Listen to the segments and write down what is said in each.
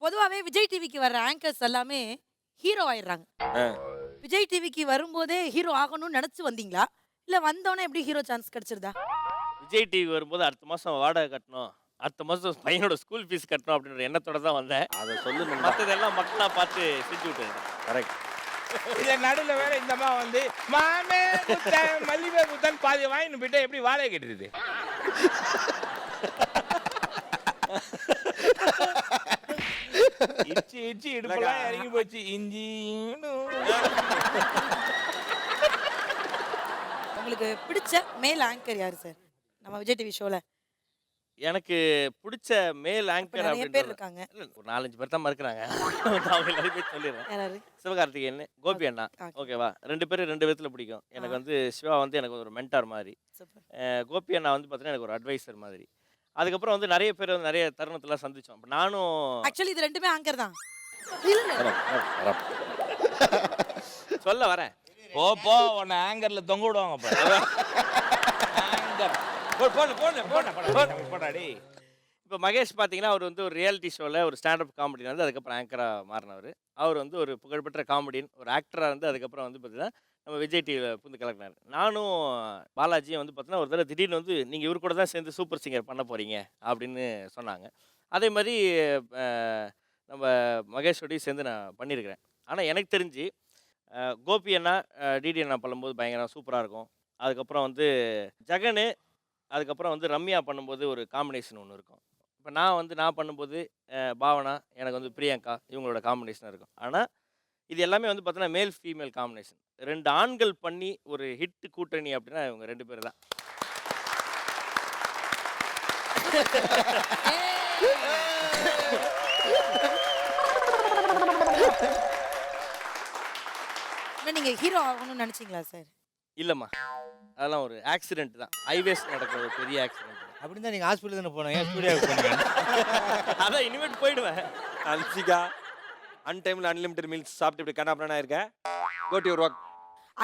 பொதுவாவே விஜய் டிவிக்கு வர்ற ஆங்கர்ஸ் எல்லாமே ஹீரோ ஆயிடுறாங்க. ஆ. விஜய் டிவிக்கு வரும்போதே ஹீரோ ஆகணும்னு நெனச்சு வந்தீங்களா? இல்ல வந்தோனே எப்படி ஹீரோ சான்ஸ் கிடைச்சிருதா? விஜய் டிவி வரும்போது அடுத்த மாசம் வாடகை கட்டணும். அடுத்த மாசம் பையனோட ஸ்கூல் ஃபீஸ் கட்டணும் அப்படின்ற எண்ணத்தோட தான் வந்தேன். அத சொல்லு நண்பா. மத்ததெல்லாம் மக்களா பார்த்து செஞ்சு விட்டேன். கரெக்ட். இத நடுவுல வேற இந்த அம்மா வந்து மாமே முத்தன் மல்லிகை முத்தன் பாதி வாங்கிட்டு போயிட்டா எப்படி வாடகை கட்டுறது? இச்சி இச்சி இடுப்பெல்லாம் இறங்கி போச்சு இஞ்சி உங்களுக்கு பிடிச்ச மேல் ஆங்கர் யாரு சார்? நம்ம விஜய் டிவி ஷோல. எனக்கு பிடிச்ச மேல் இப்ப ஆங்கர் நெறைய பேர் அப்படின்றது இருக்காங்க. இல்ல, ஒரு 4, 5 பேர் தான் இருக்கிறாங்க. அவங்க எல்லாரும் போய் சொல்லிடுறேன். யாராரு? சிவகார்த்திகேயன், கோபி அண்ணா. ஓகே. ஓகேவா? 2 பேரும் 2 விதத்துல பிடிக்கும். எனக்கு வந்து சிவா வந்து எனக்கு ஒரு மென்டார் மாதிரி. சூப்பர். கோபி அண்ணா வந்து பார்த்தீங்கன்னா எனக்கு ஒரு அட்வைசர் மாதிரி. அதுக்கப்புறம் வந்து நிறைய பேர் வந்து நிறைய தருணத்துல சந்திச்சோம். அப்ப நானும் ஆக்சுவலி இது 2மே ஆங்கர் தான். இல்ல. சொல்ல வரேன். போ போ உன்னை ஆங்கர்ல தொங்க விடுவாங்க பாரு. ஆங்கர் போடா டேய். இப்போ மகேஷ் பார்த்தீங்கன்னா அவர் வந்து ஒரு ரியாலிட்டி ஷோவில் ஒரு ஸ்டாண்டப் காமெடியில் வந்து அதுக்கப்புறம் ஆங்கராக மாறினவர். அவர் வந்து ஒரு புகழ்பெற்ற காமெடியன், ஒரு ஆக்டராக இருந்து அதுக்கப்புறம் வந்து பார்த்தீங்கன்னா நம்ம விஜய் டிவியில் புந்து கலக்கினார். நானும் பாலாஜியும் வந்து பார்த்தீங்கன்னா ஒரு தடவை திடீர்னு வந்து நீங்கள் இவர் கூட தான் சேர்ந்து சூப்பர் சிங்கர் பண்ண போகிறீங்க அப்படின்னு சொன்னாங்க. அதே மாதிரி நம்ம மகேஷோடையும் சேர்ந்து நான் பண்ணியிருக்கிறேன். ஆனால் எனக்கு தெரிஞ்சு கோபி அண்ணா டிடி அண்ணா பண்ணும்போது பயங்கரம் சூப்பராக இருக்கும். அதுக்கப்புறம் வந்து ஜெகனு, அதுக்கப்புறம் வந்து ரம்யா பண்ணும்போது ஒரு காம்பினேஷன் ஒன்று இருக்கும். இப்போ நான் பண்ணும்போது பாவனா, எனக்கு வந்து பிரியங்கா இவங்களோட காம்பினேஷன் இருக்கும். ஆனால் இது எல்லாமே வந்து பார்த்தீங்கன்னா மேல் ஃபீமேல் காம்பினேஷன். 2 ஆண்கள் பண்ணி ஒரு ஹிட் கூட்டணி அப்படின்னா இவங்க 2 பேர் தான். இல்ல நீங்க ஹீரோ ஆகணும்னு நினைச்சீங்களா சார்? இல்லைம்மா, அதெல்லாம் ஒரு ஆக்சிடென்ட் தான். ஹைவேஸ் நடக்கிற ஒரு பெரிய ஆக்சிடென்ட். அப்படின்னு தான் நீங்க ஹாஸ்பிட்டல் தானே போனோம், ஏன் ஸ்டூடியோவுக்கு போனீங்க? அதான் இனிமேட் போயிடுவேன். அன்சிகா அன்டைம்ல அன்லிமிட்டட் மீல்ஸ் சாப்பிட்டு இப்படி கண்ணாபண்ணா இருக்க. Go to your work.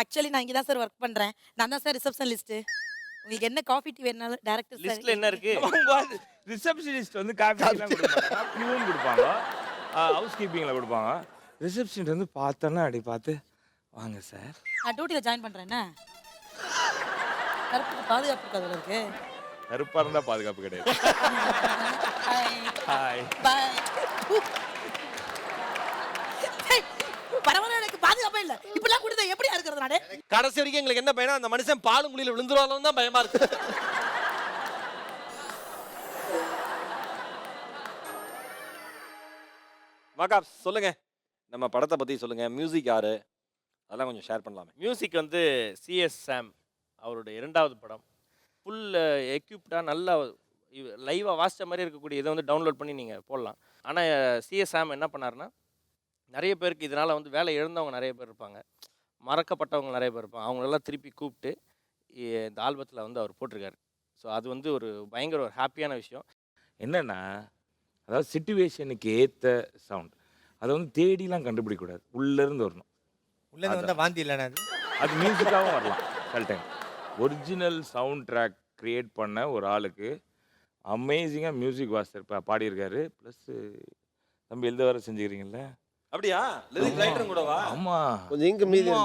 Actually நான் இங்க தான் சார் ஒர்க் பண்றேன். நான் தான் சார் ரிசப்ஷன் லிஸ்ட். உங்களுக்கு என்ன காஃபி டீ வேணாலும் டைரக்டர் சார். லிஸ்ட்ல என்ன இருக்கு? ரிசப்ஷனிஸ்ட் வந்து காஃபி எல்லாம் கொடுப்பாங்க. பியூன் கொடுப்பாங்க. ஹவுஸ் கீப்பிங்ல கொடுப்பாங்க. ரிசப்ஷனிஸ்ட் வந்து பார்த்தோன்னா அப்படி பார்த்து வாங்க சார். நான் டியூட்டில ஜாயின் பண்றேன். என்ன கருப்புக்கு பாதுகாப்பு இருக்காதுல இருக்கு. கருப்பா இருந்தா பாதுகாப்பு கிடையாது. ஹாய். பை. பரவாயில்ல, எனக்கு பாதுகாப்பே இல்ல. இப்பெல்லாம் கொடுத்தா எப்படி இருக்கிறது நானே? கடைசி வரைக்கும் எங்களுக்கு என்ன பயனா அந்த மனுஷன் பாலும் குழியில விழுந்துருவாலும் தான் பயமா இருக்கு. மகாப் சொல்லுங்க, நம்ம படத்தை பத்தி சொல்லுங்க. மியூசிக் யாரு, அதெல்லாம் கொஞ்சம் ஷேர் பண்ணலாமே. மியூசிக் வந்து சிஎஸ் சாம் அவருடைய 2வது படம். ஃபுல் எக்யூப்டாக நல்லா லைவாக வாசித்த மாதிரி இருக்கக்கூடிய இதை வந்து டவுன்லோட் பண்ணி நீங்கள் போடலாம். ஆனால் சிஎஸ் சாம் என்ன பண்ணாருன்னா, நிறைய பேருக்கு இதனால் வந்து வேலை இழந்தவங்க நிறைய பேர் இருப்பாங்க, மறக்கப்பட்டவங்க நிறைய பேர் இருப்பாங்க. அவங்களெல்லாம் திருப்பி கூப்பிட்டு இந்த ஆல்பத்தில் வந்து அவர் போட்டிருக்காரு. ஸோ அது வந்து ஒரு பயங்கர ஒரு ஹாப்பியான விஷயம். என்னன்னா, அதாவது சிச்சுவேஷனுக்கு ஏற்ற சவுண்ட். அதை வந்து தேடிலாம் கண்டுபிடிக்கக்கூடாது, உள்ளேருந்து வரணும். உள்ளேருந்து வந்தால் வாந்தி இல்லைண்ணா அது? அது மியூசிக்காகவும் வரலாம் சில time. Original sound track create பண்ண ஒரு ஆளுக்கு அமேசிங்காக மியூசிக் வாசித்தர் பாடியிருக்காரு. ப்ளஸ் தம்பி எழுத வர செஞ்சுக்கிறீங்கல்ல. அப்படியா? லிரிக் ரைட்டரும் கூடவா? ஆமாம், கொஞ்சம் இங்க மீதி வா